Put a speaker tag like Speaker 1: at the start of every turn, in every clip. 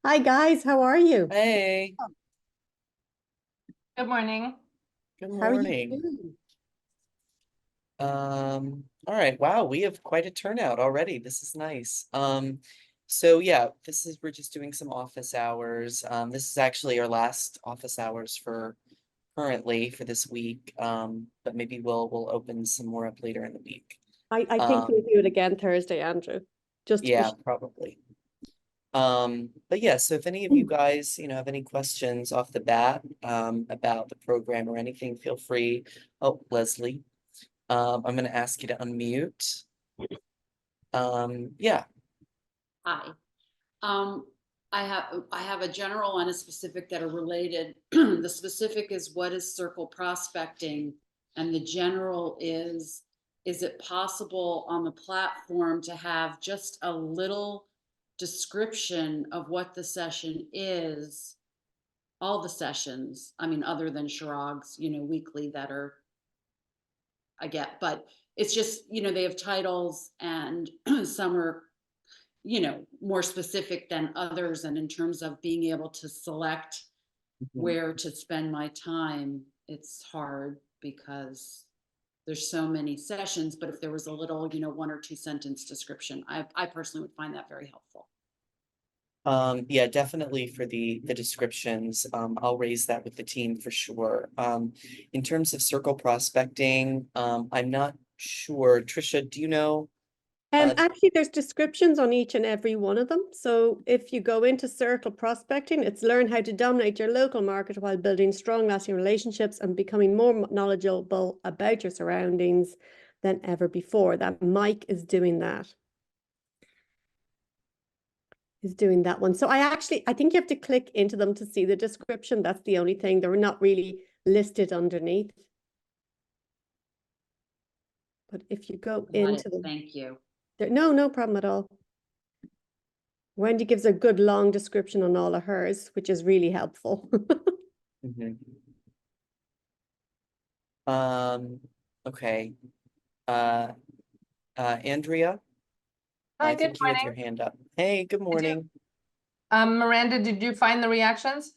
Speaker 1: Hi guys, how are you?
Speaker 2: Hey,
Speaker 3: Good morning.
Speaker 2: good
Speaker 1: How are you
Speaker 2: morning.
Speaker 1: doing?
Speaker 2: All right, wow, we have quite a turnout already. This is nice. So yeah, we're just doing some office hours. This is actually our last office hours for currently for this week. But maybe we'll open some more up later in the week.
Speaker 1: I think we'll
Speaker 2: Um,
Speaker 1: do it again Thursday, Andrew, just to be
Speaker 2: yeah,
Speaker 1: sure.
Speaker 2: probably. But yeah, so if any of you guys, have any questions off the bat, about the program or anything, feel free. Oh, Leslie. I'm going to ask you to unmute. Yeah.
Speaker 4: Hi. Um, I have a general and a specific that are related. The specific is what is circle prospecting? And the general is it possible on the platform to have just a little description of what the session is? All the sessions, I mean, other than Chirag's, weekly that are, I get, but it's just, they have titles and some are more specific than others. And in terms of being able to select
Speaker 2: Mhm.
Speaker 4: where to spend my time, it's hard because there's so many sessions. But if there was a little, 1 or 2 sentence description, I personally would find that very helpful.
Speaker 2: Yeah, definitely for the descriptions. I'll raise that with the team for sure. In terms of circle prospecting, I'm not sure. Trisha, do you know?
Speaker 1: Actually, there's descriptions on each and every one of them. So if you go into circle prospecting, it's learn how to dominate your local market while building strong, lasting relationships and becoming more knowledgeable about your surroundings than ever before. That Mike is doing that. Is doing that one. So I think you have to click into them to see the description. That's the only thing. They're not really listed underneath. But if you go
Speaker 4: Got
Speaker 1: into
Speaker 4: it.
Speaker 1: them,
Speaker 4: Thank you.
Speaker 1: no problem at all. Wendy gives a good long description on all of hers, which is really helpful.
Speaker 2: Mhm. Um, okay. Uh, Andrea,
Speaker 3: Hi,
Speaker 2: I
Speaker 3: good
Speaker 2: think you had your
Speaker 3: morning.
Speaker 2: hand up. Hey, good
Speaker 3: I do.
Speaker 2: morning.
Speaker 3: Miranda, did you find the reactions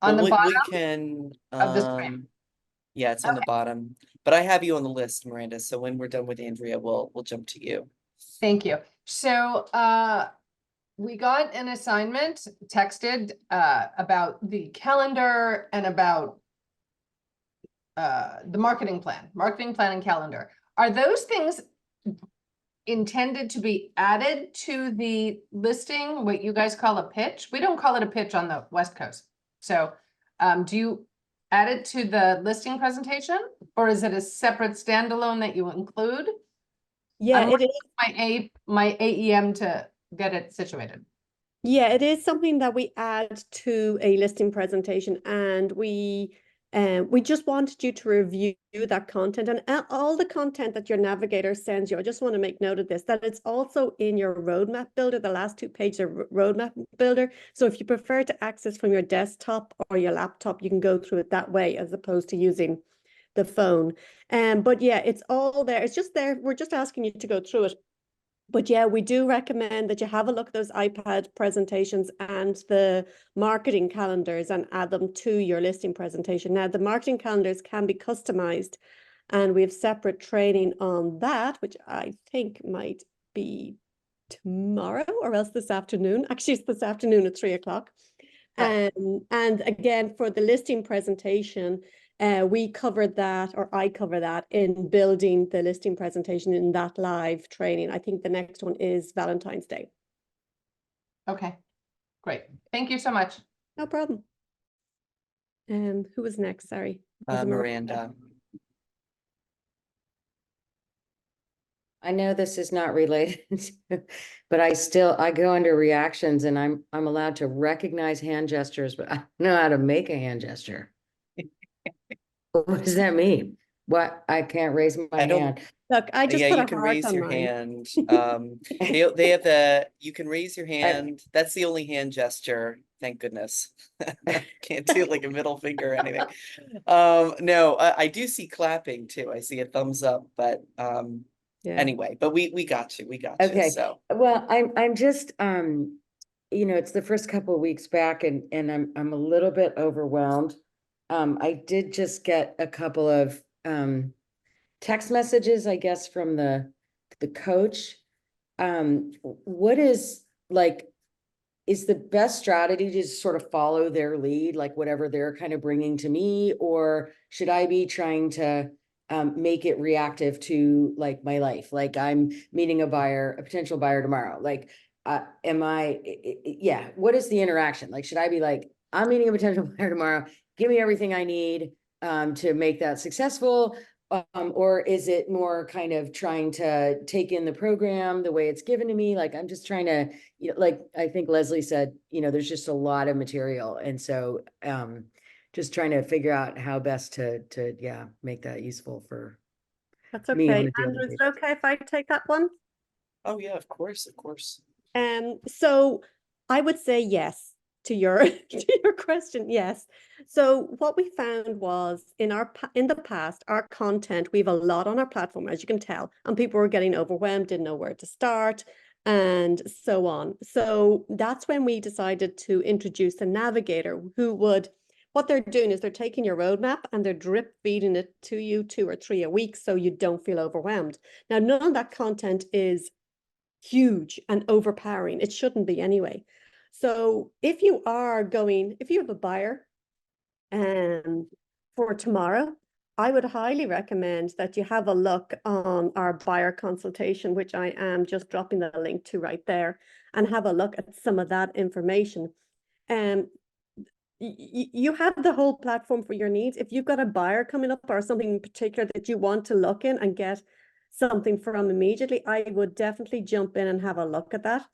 Speaker 3: on
Speaker 2: Well,
Speaker 3: the
Speaker 2: we
Speaker 3: bottom
Speaker 2: can,
Speaker 3: of the screen?
Speaker 2: yeah, it's on the
Speaker 3: Okay,
Speaker 2: bottom, but I have you on the list, Miranda. So when we're done with Andrea, we'll jump to you.
Speaker 3: thank you. So we got an assignment texted about the calendar and about the marketing plan and calendar. Are those things intended to be added to the listing, what you guys call a pitch? We don't call it a pitch on the West Coast. So do you add it to the listing presentation or is it a separate standalone that you include?
Speaker 1: Yeah,
Speaker 3: I'm
Speaker 1: it is.
Speaker 3: working my AEM to get it situated.
Speaker 1: Yeah, it is something that we add to a listing presentation, and we just wanted you to review that content and all the content that your navigator sends you. I just want to make note of this, that it's also in your roadmap builder, the last 2 pages of roadmap builder. So if you prefer to access from your desktop or your laptop, you can go through it that way as opposed to using the phone. But yeah, it's all there. It's just there. We're just asking you to go through it. But yeah, we do recommend that you have a look at those iPad presentations and the marketing calendars and add them to your listing presentation. Now, the marketing calendars can be customized, and we have separate training on that, which I think might be tomorrow or else this afternoon. Actually, it's this afternoon at 3 o'clock.
Speaker 3: Right.
Speaker 1: And again, for the listing presentation, we covered that, or I cover that in building the listing presentation in that live training. I think the next one is Valentine's Day.
Speaker 3: Okay, great. Thank you so much.
Speaker 1: No problem. Who was next? Sorry. Was it Miranda?
Speaker 2: Miranda.
Speaker 5: I know this is not related, but I go under reactions and I'm allowed to recognize hand gestures, but I don't know how to make a hand gesture. What does that mean? What? I can't raise my
Speaker 2: I don't,
Speaker 5: hand.
Speaker 1: Look, I just
Speaker 2: yeah,
Speaker 1: put
Speaker 2: you
Speaker 1: a
Speaker 2: can
Speaker 1: heart
Speaker 2: raise
Speaker 1: on
Speaker 2: your
Speaker 1: mine.
Speaker 2: hand. They have you can raise your hand. That's the only hand gesture. Thank goodness. Can't do like a middle finger or anything. No, I do see clapping too. I see a thumbs up, but
Speaker 1: Yeah.
Speaker 2: Anyway, but we got you,
Speaker 5: Okay.
Speaker 2: so.
Speaker 5: Well, I'm just, it's the first couple of weeks back and I'm a little bit overwhelmed. I did just get a couple of, text messages, I guess, from the coach. What is like, is the best strategy to just sort of follow their lead, like whatever they're kind of bringing to me, or should I be trying to make it reactive to like my life? Like I'm meeting a potential buyer tomorrow. Like, yeah, what is the interaction? Like, should I be like, I'm meeting a potential buyer tomorrow, give me everything I need to make that successful? Or is it more kind of trying to take in the program the way it's given to me? Like, I'm just trying to, like I think Leslie said, there's just a lot of material. And so just trying to figure out how best to yeah, make that useful for
Speaker 1: That's
Speaker 5: me on
Speaker 1: okay.
Speaker 5: a daily
Speaker 1: Andrew, is
Speaker 5: basis.
Speaker 1: it okay if I take that one?
Speaker 2: Oh yeah, of course, of course.
Speaker 1: So I would say yes to your to your question. Yes. So what we found was in the past, our content, we have a lot on our platform, as you can tell, and people were getting overwhelmed, didn't know where to start, and so on. So that's when we decided to introduce a navigator who would, what they're doing is they're taking your roadmap and they're drip feeding it to you 2 or 3 a week so you don't feel overwhelmed. Now, none of that content is huge and overpowering. It shouldn't be anyway. So if you have a buyer for tomorrow, I would highly recommend that you have a look on our buyer consultation, which I am just dropping the link to right there, and have a look at some of that information. You have the whole platform for your needs. If you've got a buyer coming up or something in particular that you want to look in and get something from immediately, I would definitely jump in and have a look at that.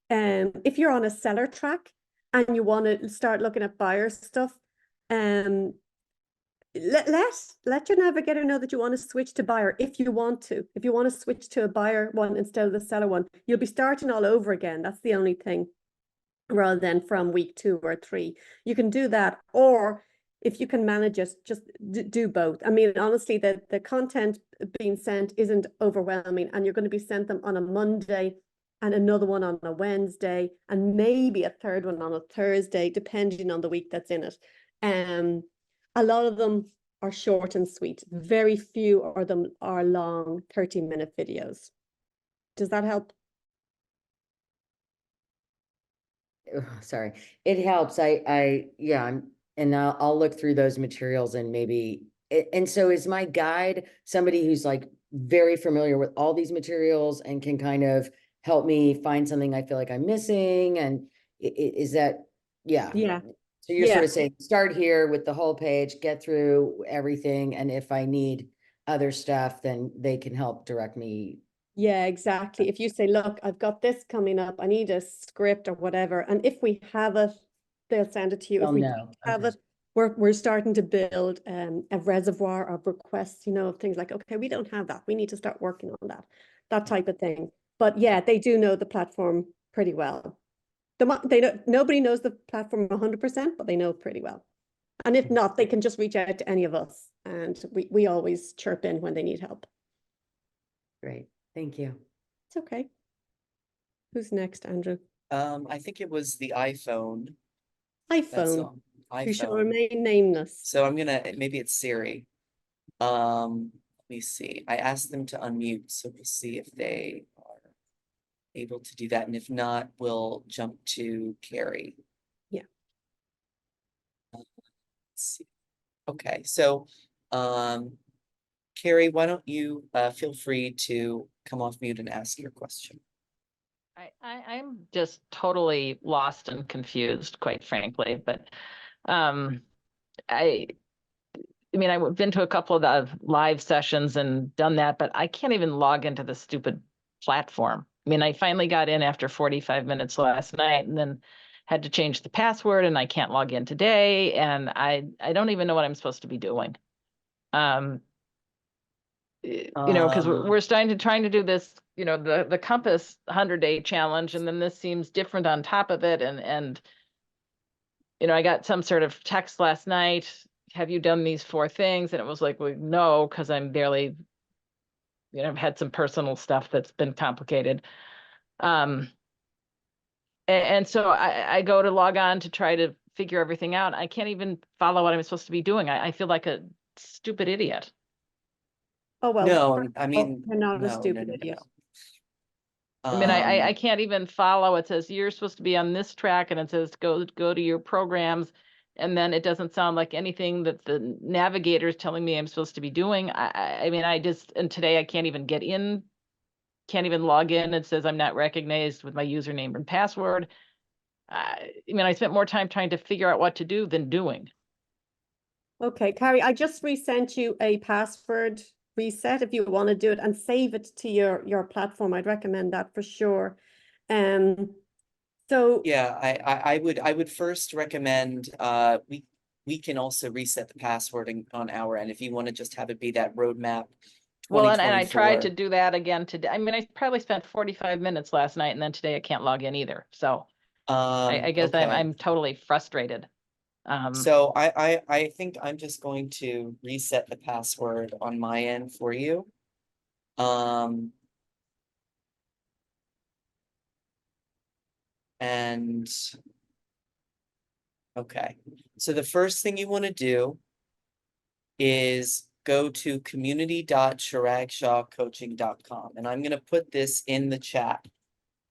Speaker 1: If you're on a seller track and you want to start looking at buyer stuff, let your navigator know that you want to switch to buyer if you want to. If you want to switch to a buyer one instead of the seller one, you'll be starting all over again. That's the only thing, rather than from week 2 or 3. You can do that, or if you can manage it, just do both. I mean, honestly, the content being sent isn't overwhelming, and you're going to be sent them on a Monday and another one on a Wednesday and maybe a third one on a Thursday, depending on the week that's in it. A lot of them are short and sweet. Very few of them are long 30-minute videos. Does that help?
Speaker 5: Sorry, it helps. Yeah, and I'll look through those materials and maybe, and so is my guide somebody who's like very familiar with all these materials and can kind of help me find something I feel like I'm missing? And is that, yeah.
Speaker 1: Yeah.
Speaker 5: So you're
Speaker 1: Yeah.
Speaker 5: sort of saying, start here with the whole page, get through everything. And if I need other stuff, then they can help direct me.
Speaker 1: Yeah, exactly. If you say, look, I've got this coming up, I need a script or whatever. And if we have it, they'll send it to you. If we don't have it, we're starting to build a reservoir of requests, of things like, okay, we don't have that. We need to start working on that type of thing. But yeah, they do know the platform pretty well. Nobody knows the platform 100%, but they know it pretty well. And if not, they can just reach out to any of us, and we always chirp in when they need help.
Speaker 5: Great. Thank you.
Speaker 1: It's okay. Who's next, Andrew?
Speaker 2: I think it was the iPhone. That's
Speaker 1: iPhone.
Speaker 2: all.
Speaker 1: You shall
Speaker 2: iPhone.
Speaker 1: remain nameless.
Speaker 2: So maybe it's Siri. Let me see. I asked them to unmute, so we'll see if they are able to do that. And if not, we'll jump to Carrie.
Speaker 1: Yeah.
Speaker 2: Let's see. Okay, so Carrie, why don't you feel free to come off mute and ask your question.
Speaker 6: I'm just totally lost and confused, quite frankly, but I mean, I've been to a couple of the live sessions and done that, but I can't even log into the stupid platform. I mean, I finally got in after 45 minutes last night and then had to change the password, and I can't log in today, and I don't even know what I'm supposed to be doing. Because we're trying to do this, the Compass 100-day challenge, and then this seems different on top of it. And I got some sort of text last night. Have you done these 4 things? And it was like, well, no, because I'm barely I've had some personal stuff that's been complicated. And so I go to log on to try to figure everything out. I can't even follow what I'm supposed to be doing. I feel like a stupid idiot.
Speaker 1: Oh, well,
Speaker 2: No,
Speaker 1: first
Speaker 2: I
Speaker 1: of all,
Speaker 2: mean,
Speaker 1: you're not a
Speaker 2: no,
Speaker 1: stupid
Speaker 2: no,
Speaker 1: idiot.
Speaker 2: no.
Speaker 6: I mean, I can't even follow. It says you're supposed to be on this track, and it says go to your programs, and then it doesn't sound like anything that the navigator is telling me I'm supposed to be doing. I mean, and today I can't even get in, can't even log in. It says I'm not recognized with my username and password. I mean, I spent more time trying to figure out what to do than doing.
Speaker 1: Okay, Carrie, I just resent you a password reset if you want to do it and save it to your platform. I'd recommend that for sure. So
Speaker 2: Yeah, I would first recommend, we can also reset the password on our end if you want to just have it be that roadmap
Speaker 6: Well, and I tried to
Speaker 2: 2024.
Speaker 6: do that again today. I mean, I probably spent 45 minutes last night, and then today I can't log in either. So I guess
Speaker 2: Okay.
Speaker 6: I'm totally frustrated.
Speaker 2: So I think I'm just going to reset the password on my end for you. And okay, so the first thing you want to do is go to community.chiragshawcoaching.com, and I'm going to put this in the chat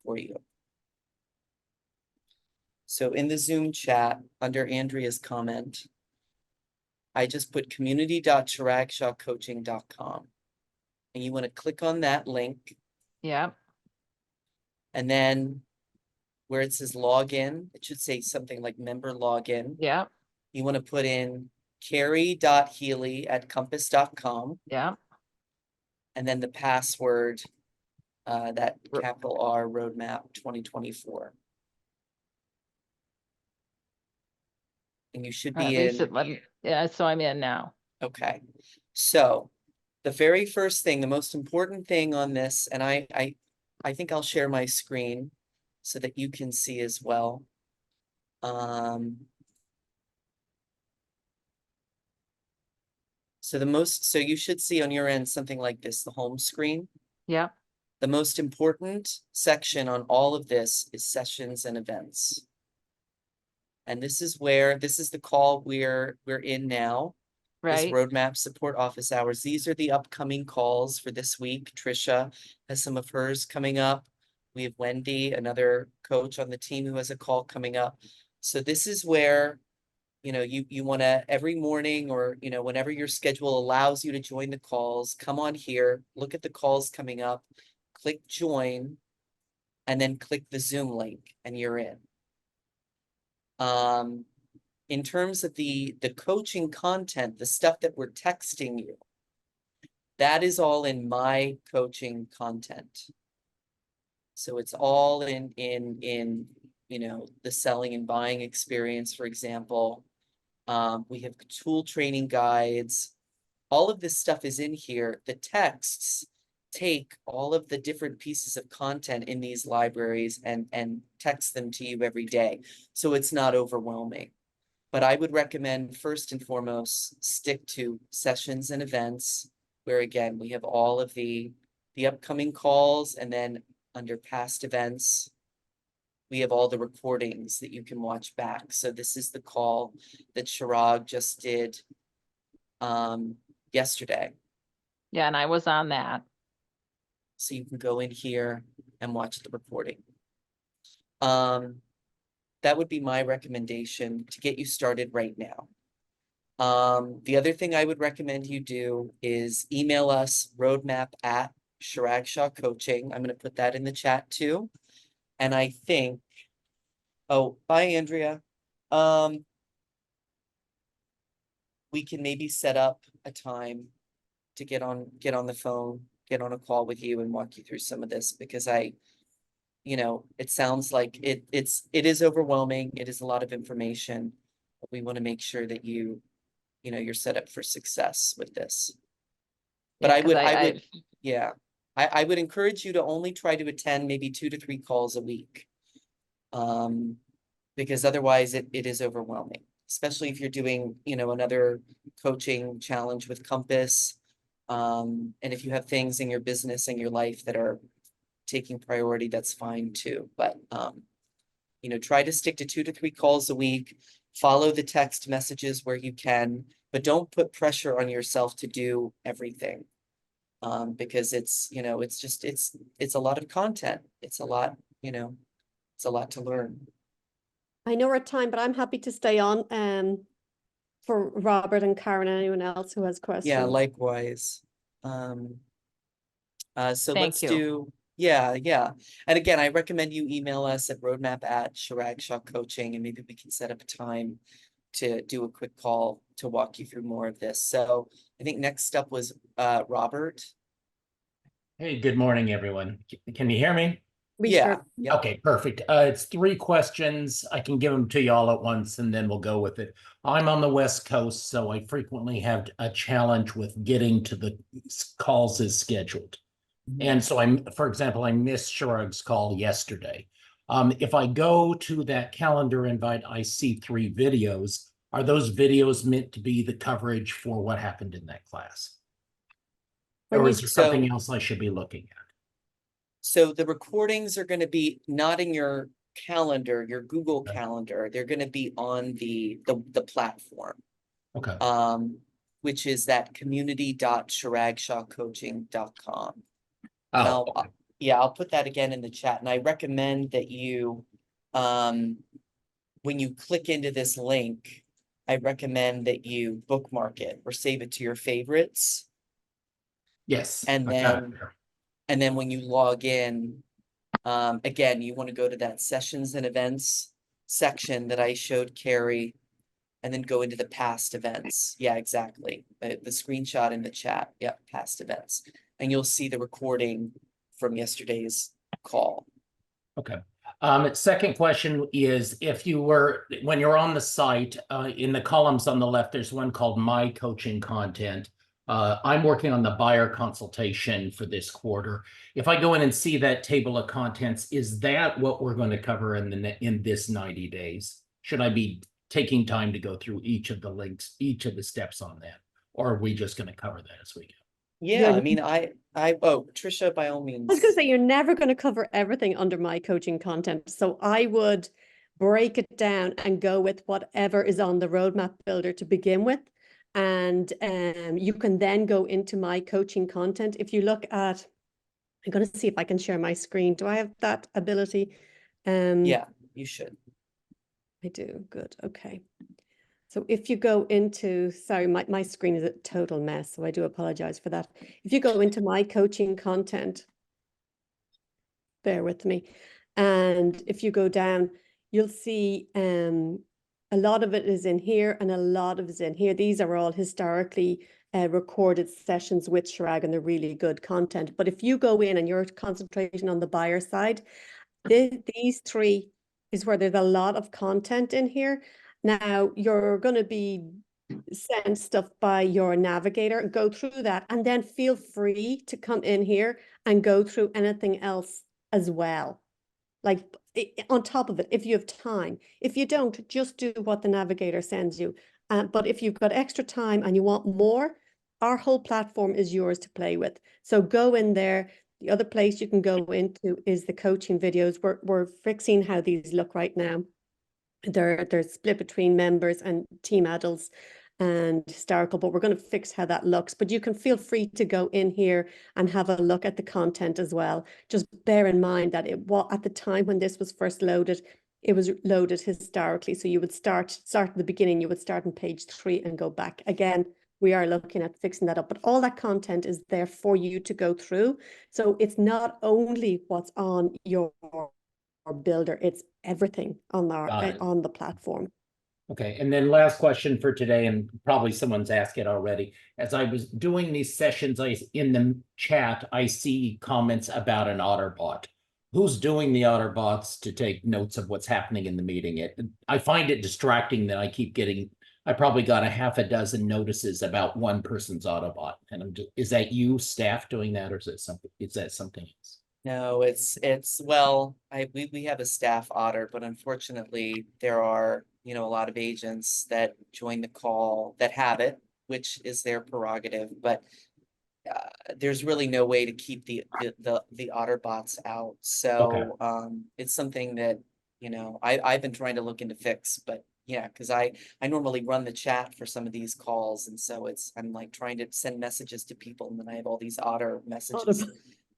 Speaker 2: for you. So in the Zoom chat under Andrea's comment, I just put community.chiragshawcoaching.com, and you want to click on that link,
Speaker 6: Yeah,
Speaker 2: and then where it says login, it should say something like member login.
Speaker 6: yeah,
Speaker 2: You want to put in carrie.healy@compass.com,
Speaker 6: yeah.
Speaker 2: and then the password, that
Speaker 6: R-
Speaker 2: capital R roadmap 2024. And you should
Speaker 6: At
Speaker 2: be
Speaker 6: least
Speaker 2: in.
Speaker 6: yeah, so I'm in now.
Speaker 2: Okay. So the very first thing, the most important thing on this, and I think I'll share my screen so that you can see as well. So you should see on your end something like this, the home screen.
Speaker 6: Yeah,
Speaker 2: The most important section on all of this is sessions and events. And this is the call we're in now. This
Speaker 6: right.
Speaker 2: roadmap support office hours. These are the upcoming calls for this week. Trisha has some of hers coming up. We have Wendy, another coach on the team, who has a call coming up. So this is where, you want to every morning, or, whenever your schedule allows you to join the calls, come on here, look at the calls coming up, click join, and then click the Zoom link, and you're in. In terms of the coaching content, the stuff that we're texting you, that is all in my coaching content. So it's all in the selling and buying experience, for example. We have tool training guides. All of this stuff is in here. The texts take all of the different pieces of content in these libraries and text them to you every day. So it's not overwhelming. But I would recommend, first and foremost, stick to sessions and events, where again, we have all of the upcoming calls, and then under past events, we have all the recordings that you can watch back. So this is the call that Chirag just did yesterday.
Speaker 6: Yeah, and I was on that.
Speaker 2: So you can go in here and watch the recording. That would be my recommendation to get you started right now. The other thing I would recommend you do is email us roadmap@Chirag Shah Coaching. I'm going to put that in the chat too. And I think, oh, bye, Andrea. We can maybe set up a time to get on the phone, get on a call with you and walk you through some of this, because it sounds like it is overwhelming. It is a lot of information, but we want to make sure that you're set up for success with this. But
Speaker 6: Yeah,
Speaker 2: I
Speaker 6: 'cause
Speaker 2: would, yeah, I would encourage you to only try to attend maybe 2 to 3 calls a week. Because otherwise it is overwhelming, especially if you're doing, another coaching challenge with Compass. And if you have things in your business and your life that are taking priority, that's fine too. But, you know, try to stick to 2 to 3 calls a week, follow the text messages where you can, but don't put pressure on yourself to do everything. Because it's, you know, it's just, it's a lot of content. It's a lot, you know, it's a lot to learn.
Speaker 1: I know we're at time, but I'm happy to stay on for Robert and Karen and anyone else who has questions.
Speaker 2: Yeah, likewise. So
Speaker 6: Thank
Speaker 2: let's
Speaker 6: you.
Speaker 2: do, yeah. And again, I recommend you email us at roadmap@Chirag Shah Coaching, and maybe we can set up a time to do a quick call to walk you through more of this. So I think next up was Robert.
Speaker 7: Hey, good morning, everyone. Can you hear me?
Speaker 1: We
Speaker 2: Yeah,
Speaker 1: sure.
Speaker 2: yeah.
Speaker 7: Okay, perfect. It's 3 questions. I can give them to you all at once and then we'll go with it. I'm on the West Coast, so I frequently have a challenge with getting to the calls as scheduled. And so for example, I missed Chirag's call yesterday. If I go to that calendar invite, I see 3 videos. Are those videos meant to be the coverage for what happened in that class?
Speaker 1: When
Speaker 7: Or
Speaker 1: you-
Speaker 7: is there something else I should be looking at?
Speaker 2: So the recordings are going to be not in your calendar, your Google Calendar. They're going to be on the platform,
Speaker 7: Okay.
Speaker 2: which is that community.chiragshawcoaching.com. And
Speaker 7: Oh, okay.
Speaker 2: I'll put that again in the chat. And I recommend that you, when you click into this link, I recommend that you bookmark it or save it to your favorites.
Speaker 7: Yes.
Speaker 2: And
Speaker 7: I got it
Speaker 2: then,
Speaker 7: there.
Speaker 2: and then when you log in, again, you want to go to that sessions and events section that I showed Carrie, and then go into the past events. Yeah, exactly. The screenshot in the chat. Yep, past events. And you'll see the recording from yesterday's call.
Speaker 7: Okay. Second question is, when you're on the site, in the columns on the left, there's one called My Coaching Content. I'm working on the buyer consultation for this quarter. If I go in and see that table of contents, is that what we're going to cover in this 90 days? Should I be taking time to go through each of the links, each of the steps on that? Or are we just going to cover that as we go?
Speaker 2: Yeah,
Speaker 1: You're-
Speaker 2: I mean, oh, Trisha, by all means.
Speaker 1: I was going to say, you're never going to cover everything under My Coaching Content. So I would break it down and go with whatever is on the roadmap builder to begin with. And you can then go into My Coaching Content. If you look at, I'm going to see if I can share my screen. Do I have that ability?
Speaker 2: Yeah, you should.
Speaker 1: I do. Good. Okay. So if you go into, sorry, my screen is a total mess, so I do apologize for that. If you go into My Coaching Content, bear with me. And if you go down, you'll see a lot of it is in here and a lot of it is in here. These are all historically recorded sessions with Chirag, and they're really good content. But if you go in and you're concentrating on the buyer side, these 3 is where there's a lot of content in here. Now, you're going to be sent stuff by your navigator, go through that, and then feel free to come in here and go through anything else as well. Like on top of it, if you have time. If you don't, just do what the navigator sends you. But if you've got extra time and you want more, our whole platform is yours to play with. So go in there. The other place you can go into is the coaching videos. We're fixing how these look right now. They're split between members and team adults and historical, but we're going to fix how that looks. But you can feel free to go in here and have a look at the content as well. Just bear in mind that at the time when this was first loaded, it was loaded historically. So you would start at the beginning, you would start on page 3 and go back. Again, we are looking at fixing that up, but all that content is there for you to go through. So it's not only what's on your builder, it's everything on on the platform.
Speaker 7: Okay, and then last question for today, and probably someone's asked it already. As I was doing these sessions, in the chat, I see comments about an Otterbot. Who's doing the Otterbots to take notes of what's happening in the meeting? I find it distracting that I probably got a half a dozen notices about one person's Autobot. And is that you, staff, doing that, or is that something else?
Speaker 2: No, well, we have a staff otter, but unfortunately there are, you know, a lot of agents that join the call that have it, which is their prerogative. But there's really no way to keep the otter bots out. So it's something that, you know, I've been trying to look into fix, but yeah, because I normally run the chat for some of these calls, and so I'm like trying to send messages to people, and then I have all these otter messages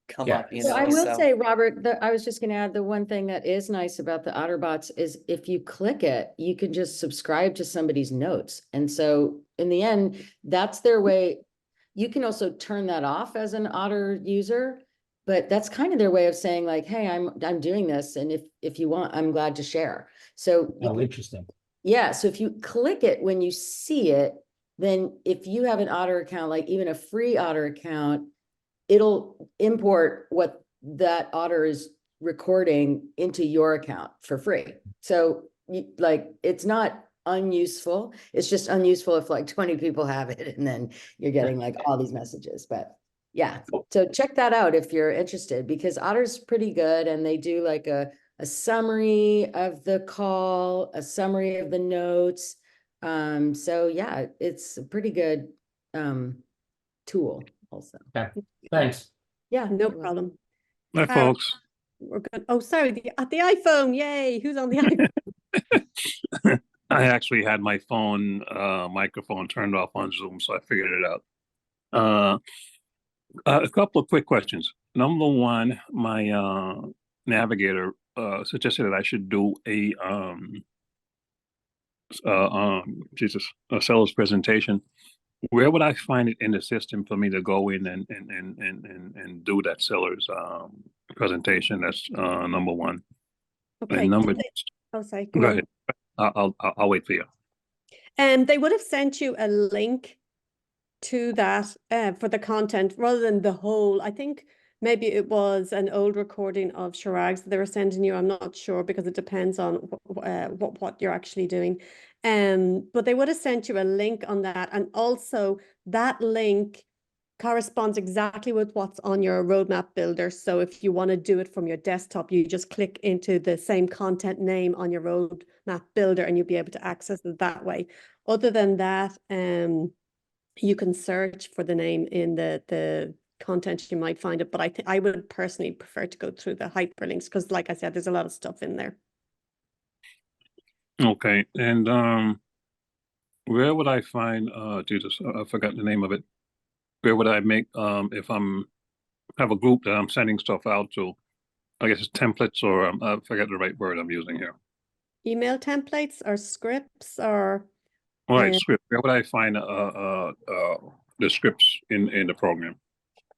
Speaker 2: come
Speaker 7: Yeah.
Speaker 2: up, you
Speaker 5: So
Speaker 2: know.
Speaker 5: I will say, Robert, I was just gonna add, the one thing that is nice about the OtterBots is if you click it, you can just subscribe to somebody's notes. And so in the end, that's their way. You can also turn that off as an Otter user, but that's kind of their way of saying like, hey, I'm doing this. And if you want, I'm glad to share. So
Speaker 7: Oh, interesting.
Speaker 5: yeah, so if you click it when you see it, then if you have an Otter account, like even a free Otter account, it'll import what that Otter is recording into your account for free. So like, it's not unuseful. It's just unuseful if like 20 people have it and then you're getting like all these messages. But yeah, so check that out if you're interested, because Otter's pretty good, and they do like a summary of the call, a summary of the notes. So yeah, it's a pretty good tool also.
Speaker 7: Okay, thanks.
Speaker 5: Yeah,
Speaker 1: No
Speaker 5: you're welcome.
Speaker 1: problem.
Speaker 8: Hi, folks.
Speaker 1: We're good. Oh, sorry, the iPhone. Yay. Who's on the iPhone?
Speaker 8: I actually had my phone microphone turned off on Zoom, so I figured it out. A couple of quick questions. Number one, my navigator suggested that I should do a seller's presentation. Where would I find it in the system for me to go in and do that seller's presentation? That's number one.
Speaker 1: Okay.
Speaker 8: And number,
Speaker 1: Oh, sorry.
Speaker 8: go ahead. I'll wait for you.
Speaker 1: They would have sent you a link to that for the content rather than the whole. I think maybe it was an old recording of Chirag's that they were sending you. I'm not sure, because it depends on what you're actually doing. But they would have sent you a link on that, and also that link corresponds exactly with what's on your roadmap builder. So if you want to do it from your desktop, you just click into the same content name on your roadmap builder and you'll be able to access it that way. Other than that, you can search for the name in the content, you might find it, but I would personally prefer to go through the hyperlinks, because like I said, there's a lot of stuff in there.
Speaker 8: Okay, and where would I find Jesus? I forgot the name of it. Where would I make if have a group that I'm sending stuff out to? I guess it's templates, or I forget the right word I'm using here.
Speaker 1: Email templates or scripts or
Speaker 8: All right, script. Where would I find the scripts in the program?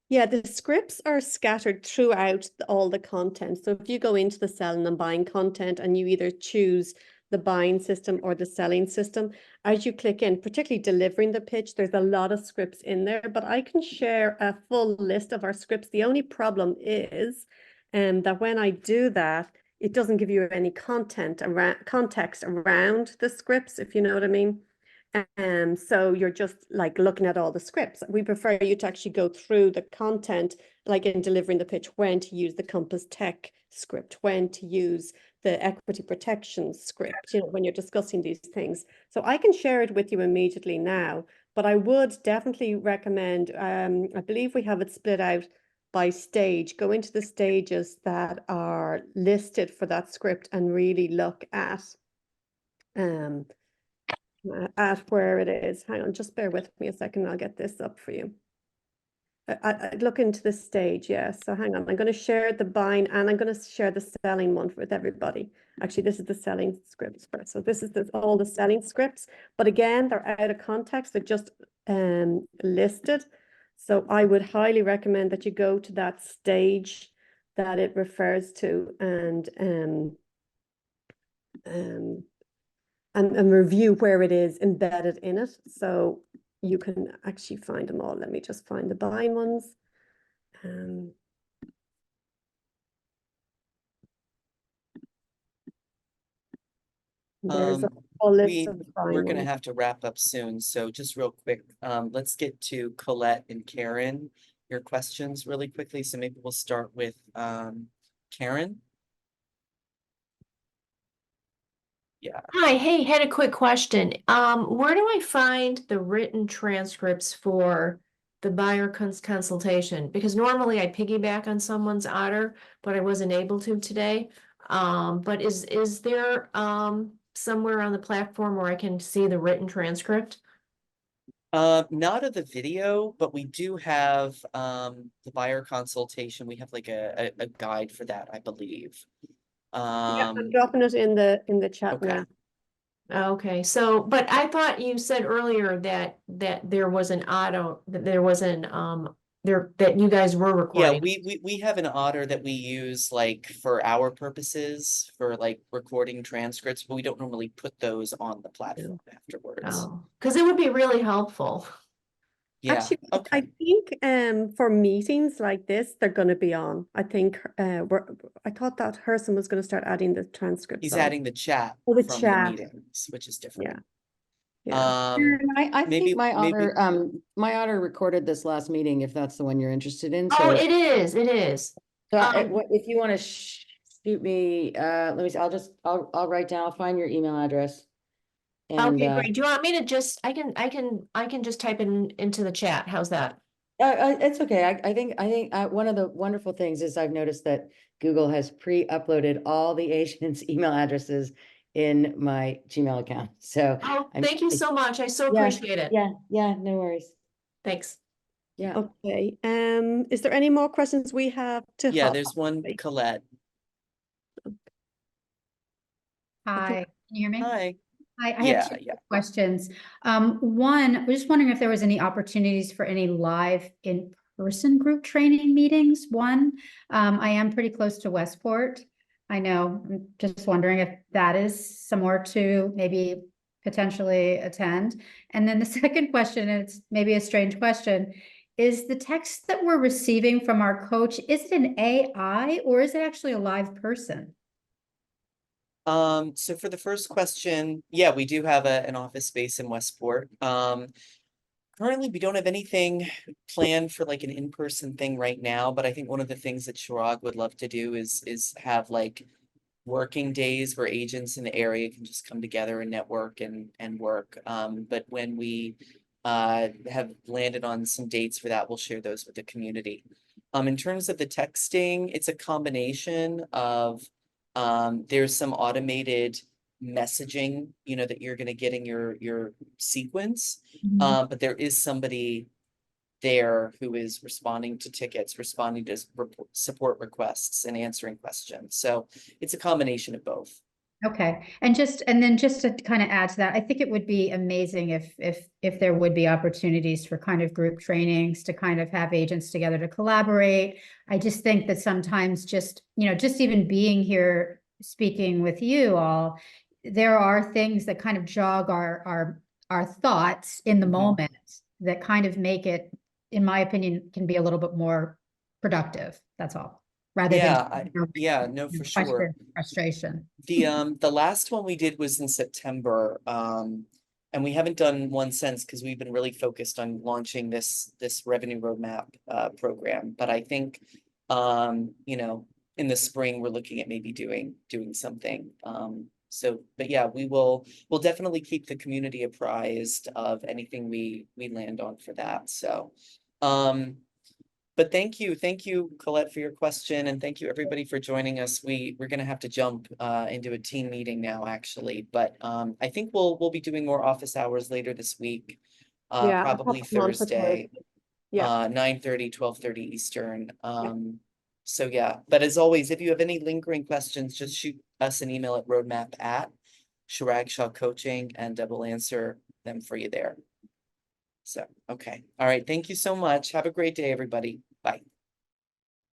Speaker 1: yeah, the scripts are scattered throughout all the content. So if you go into the selling and buying content and you either choose the buying system or the selling system, as you click in, particularly delivering the pitch, there's a lot of scripts in there, but I can share a full list of our scripts. The only problem is that when I do that, it doesn't give you any context around the scripts, if you know what I mean. So you're just like looking at all the scripts. We prefer you to actually go through the content, like in delivering the pitch, when to use the Compass Tech script, when to use the equity protection script, you know, when you're discussing these things. So I can share it with you immediately now, but I would definitely recommend, I believe we have it split out by stage. Go into the stages that are listed for that script and really look at where it is. Hang on, just bear with me a second. I'll get this up for you. I look into the stage, yeah. So hang on, I'm going to share the buying and I'm going to share the selling one with everybody. Actually, this is the selling scripts first. So this is all the selling scripts, but again, they're out of context. They're just listed. So I would highly recommend that you go to that stage that it refers to and review where it is embedded in it. So you can actually find them all. Let me just find the buying ones. There's a whole list of the buying
Speaker 2: We're gonna
Speaker 1: ones.
Speaker 2: have to wrap up soon, so just real quick, let's get to Colette and Karen, your questions really quickly. So maybe we'll start with Karen. Yeah.
Speaker 9: Hi, hey, had a quick question. Where do I find the written transcripts for the buyer consultation, because normally I piggyback on someone's otter, but I wasn't able to today. But is there somewhere on the platform where I can see the written transcript?
Speaker 2: Not of the video, but we do have the buyer consultation. We have like a guide for that, I believe.
Speaker 1: Yeah, I'm dropping it in the chat
Speaker 2: Okay.
Speaker 1: now.
Speaker 9: Okay, so, but I thought you said earlier that there was an auto, that there was an that you guys were
Speaker 2: Yeah,
Speaker 9: recording.
Speaker 2: we have an otter that we use like for our purposes for like recording transcripts, but we don't normally put those on the platform afterwards.
Speaker 9: Oh, because it would be really helpful.
Speaker 2: Yeah,
Speaker 1: Actually,
Speaker 2: okay.
Speaker 1: I think for meetings like this, they're going to be on. I think I thought that Herson was going to start adding the transcripts.
Speaker 2: He's
Speaker 1: on.
Speaker 2: adding the chat
Speaker 1: Oh, the
Speaker 2: from
Speaker 1: chat.
Speaker 2: the meetings, which is different.
Speaker 1: Yeah.
Speaker 5: I
Speaker 2: Maybe-
Speaker 5: think my
Speaker 2: maybe-
Speaker 5: otter recorded this last meeting, if that's the one you're interested in.
Speaker 9: Oh,
Speaker 5: So,
Speaker 9: it is.
Speaker 5: so
Speaker 9: um,
Speaker 5: if you want to shoot me, let me see, I'll write down, I'll find your email address. And,
Speaker 9: Okay, great. Do you want me to just, I can just type it into the chat. How's that?
Speaker 5: it's okay. I think one of the wonderful things is I've noticed that Google has pre-uploaded all the agents' email addresses in my Gmail account. So
Speaker 9: Oh, thank you so much. I so
Speaker 5: yeah,
Speaker 9: appreciate it.
Speaker 5: yeah, no worries.
Speaker 9: Thanks.
Speaker 5: Yeah.
Speaker 1: Okay. Is there any more questions we have to?
Speaker 2: Yeah,
Speaker 1: hop
Speaker 2: there's one,
Speaker 1: on?
Speaker 2: Colette.
Speaker 10: Hi, can you hear me?
Speaker 2: Hi.
Speaker 10: I have
Speaker 2: Yeah,
Speaker 10: two
Speaker 2: yeah.
Speaker 10: questions. One, we're just wondering if there was any opportunities for any live in-person group training meetings. One, I am pretty close to Westport. I know, I'm just wondering if that is somewhere to maybe potentially attend. And then the second question, and it's maybe a strange question, is the text that we're receiving from our coach, is it an AI or is it actually a live person?
Speaker 2: So for the first question, yeah, we do have an office space in Westport. Currently we don't have anything planned for like an in-person thing right now, but I think one of the things that Chirag would love to do is have like working days where agents in the area can just come together and network and work. But when we have landed on some dates for that, we'll share those with the community. In terms of the texting, it's a combination of there's some automated messaging, you know, that you're going to get in your sequence. But there is somebody there who is responding to tickets, responding to support requests and answering questions. So it's a combination of both.
Speaker 10: Okay, and then just to kind of add to that, I think it would be amazing if there would be opportunities for kind of group trainings to kind of have agents together to collaborate. I just think that sometimes just even being here speaking with you all, there are things that kind of jog our thoughts in the moment that kind of make it, in my opinion, can be a little bit more productive. That's all. Rather than
Speaker 2: no, for sure.
Speaker 10: Frustration.
Speaker 2: The last one we did was in September, and we haven't done one since because we've been really focused on launching this revenue roadmap program. But I think you know, in the spring we're looking at maybe doing something. So, but yeah, we'll definitely keep the community apprised of anything we land on for that. So, but thank you, Colette, for your question, and thank you everybody for joining us. We're gonna have to jump into a team meeting now, actually, but I think we'll be doing more office hours later this week.
Speaker 1: Yeah, I'll
Speaker 2: Probably
Speaker 1: pop them on for
Speaker 2: Thursday.
Speaker 1: Yeah.
Speaker 2: 9:30, 12:30 Eastern. So yeah, but as always, if you have any lingering questions, just shoot us an email at roadmap@Chirag Shah Coaching, and we'll answer them for you there. So, okay. All right. Thank you so much. Have a great day, everybody.